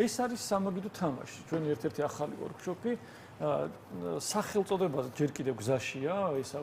ეს არის სამაგიდო თამაში. ჩვენი ერთ-ერთი ახალი ვორქშოპი სახელწოდებაზე ჯერ კიდევ გზაშია, ესა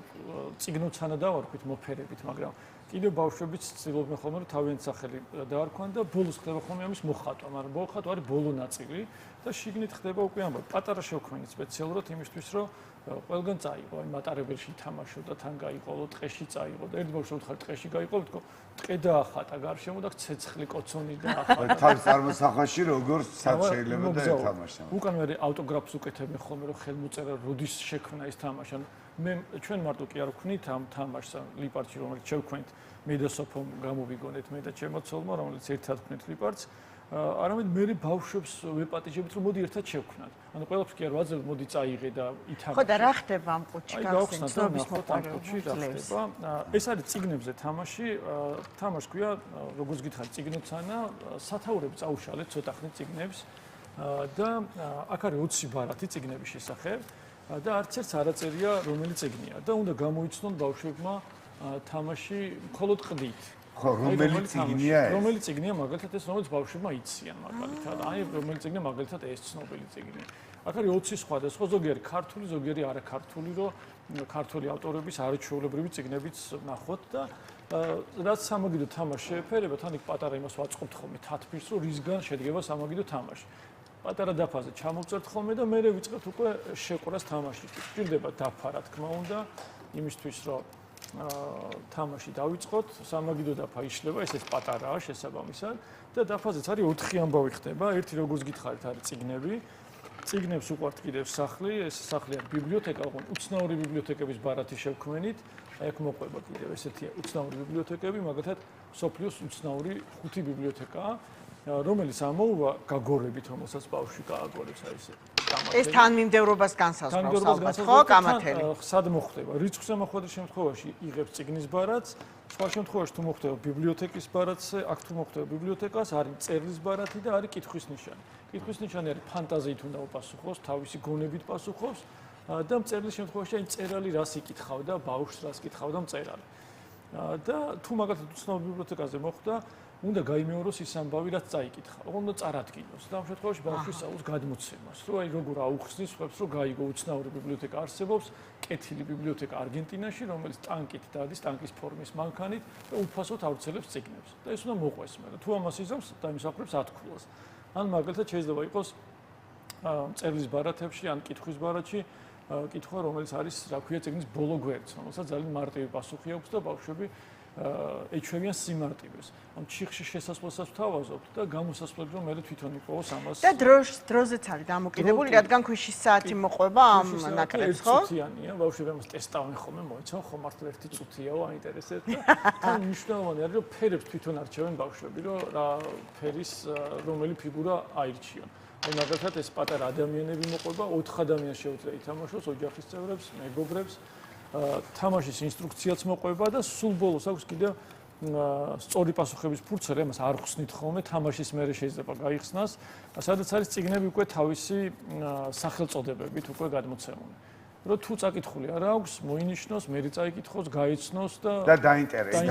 წიგნოცანა დავარქვით მოფერებით, მაგრამ კიდევ ბავშვებიც ცდილობენ ხოლმე რომ თავიანთი სახელი დაარქვან და ბოლოს ხდება ხოლმე ამის მოხატვა, მაგრამ მოხატვა არის ბოლო ნაწილი და შიგნით ხდება უკვე ამბობ პატარა შევქმნით სპეციალურად იმისთვის რომ ყველგან წაიღო, აი მატარებელში ითამაშო და თან გაიყოლო, ტყეში წაიღო და ერთ ბავშვს უთხარ ტყეში გაიყოლო, თქო ტყე დაახატა გარშემო და ცეცხლი კოცონი დაახატა. თავის წარმოსახაში როგორ სად შეიძლება და ეთამაშა. უკან მე ავტოგრაფს უკეთებენ ხოლმე რომ ხელმოწერა როდის შექმნა ეს თამაში. მე ჩვენ მარტო კი არ ვქნით ამ თამაშს ლიპარტში რომელიც შევქმნით მე და სოფომ გამოვიგონეთ მე და ჩემო ცოლმა რომელიც ერთად ვქნით ლიპარტს არამედ მე ბავშვებს ვეპატიჟებით რომ მოდი ერთად შევქმნათ. ანუ ყველაფერს კი არ ვაძლევ მოდი წაიღე და ითამაშე. ხო და რა ხდება ამ ყუთში გახსნათ ცნობის მოყარებში რა ხდება. ეს არის წიგნებზე თამაში, თამაშს ქვია როგორც გითხარით წიგნოცანა, სათაურები წაუშალეთ ცოტა ხნით წიგნებს და აქ არის 20 ბარათი წიგნების შესახებ. და არც ერთს არ აწერია რომელი წიგნია და უნდა გამოიცნონ ბავშვებმა თამაში მხოლოდ ყდით. ხო, რომელი წიგნია ეს? რომელი წიგნია მაგალითად ეს რომელიც ბავშვებმა იციან მაგალითად. აი რომელი წიგნია მაგალითად ეს ცნობილი წიგნი. აქ არის 20 სხვადასხვა, ზოგიერთი ქართული, ზოგიერთი არაქართული, რომ ქართული ავტორების არაჩვეულებრივი წიგნებიც ნახოთ და რაც სამაგიდო თამაში შეეფერება, თან იქ პატარა იმას ვაწყობთ ხოლმე თათბირს, რომ რისგან შედგება სამაგიდო თამაში. პატარა დაფაზე ჩამოვწერთ ხოლმე და მე ვიწყებთ უკვე შეყრას თამაშით. გვჭირდება დაფა, რა თქმა უნდა, იმისთვის რომ თამაში დავიწყოთ, სამაგიდო დაფა იშლება, ესეც პატარაა შესაბამისად და დაფაზეც არის 4 ამბავი ხდება. ერთი როგორც გითხარით არის წიგნები. წიგნებს უყვართ კიდევ სახლი, ეს სახლი არის ბიბლიოთეკა, უცნაური ბიბლიოთეკების ბარათი შევქმნით. აი აქ მოყვება კიდევ ესეთი უცნაური ბიბლიოთეკები, მაგალითად სოფლიოს უცნაური 5 ბიბლიოთეკაა. რომელიც ამოუვა გაგორებით, რომელსაც ბავშვი გააგორებს აი ესე. ეს თანმიმდევრობას განსაზღვრავს ალბათ, ხო, კამათელი. სად მოხდება? რიცხვზე მოხვედრის შემთხვევაში იღებს წიგნის ბარათს, სხვა შემთხვევაში თუ მოხდება ბიბლიოთეკის ბარათზე, აქ თუ მოხდება ბიბლიოთეკას, არის წერლის ბარათი და არის კითხვის ნიშანი. კითხვის ნიშანი არის ფანტაზიით უნდა უპასუხოს, თავისი გონებით პასუხობს და მწერლის შემთხვევაში აი მწერალი რას იკითხავდა, ბავშვს რას იკითხავდა მწერალი. და თუ მაგალითად უცნაურ ბიბლიოთეკაზე მოხდა უნდა გაიმეოროს ის ამბავი, რაც წაიკითხა. უნდა წარადგინოს და ამ შემთხვევაში ბავშვი სწავლობს გადმოცემას, რომ აი როგორ აუხსნის ხვებს, რომ გაიგო უცნაური ბიბლიოთეკა არსებობს, კეთილი ბიბლიოთეკა არგენტინაში, რომელიც ტანკით დადის, ტანკის ფორმის მანქანით და უფასოდ ავრცელებს წიგნებს. და ეს უნდა მოყვეს მე. თუ ამას იზამს, დაიმსახურებს ათქულას. ან მაგალითად შეიძლება იყოს წერლის ბარათებში, ან კითხვის ბარათში კითხვა, რომელიც არის, რა ქვია, წიგნის ბოლო გვერდს, რომელსაც ძალიან მარტივი პასუხი აქვს და ბავშვები ეჩვევიან სიმარტივეს. ამ ჩიხში შესასვლელსაც ვთავაზობთ და გამოსასვლელად რომ მე თვითონ იპოვოს ამას. და დროზეც არის დამოკიდებული, რადგან ქვიშის საათი მოყვება ამ ნაკრებს, ხო? წუთიანია, ბავშვები ამას ტესტავენ ხოლმე, მოიცავ ხომ მართლა ერთი წუთიაო, აინტერესებს და თან მნიშვნელოვანი არის, რომ ფერებს თვითონ არჩევენ ბავშვები, რომ რა ფერის რომელი ფიგურა აირჩიონ. აი მაგალითად ეს პატარა ადამიანები მოყვება, 4 ადამიანს შეუძლია ითამაშოს, ოჯახის წევრებს, მეგობრებს. თამაშის ინსტრუქციაც მოყვება და სულ ბოლოს აქვს კიდევ სწორი პასუხების ფურცელი, ამას არ ხსნით ხოლმე, თამაშის მერე შეიძლება გაიხსნას, სადაც არის წიგნები უკვე თავისი სახელწოდებებით უკვე გადმოცემული. რომ თუ წაკითხული არ აქვს, მოინიშნოს, მე წაიკითხოს, გაიცნოს და დაინტერესოს.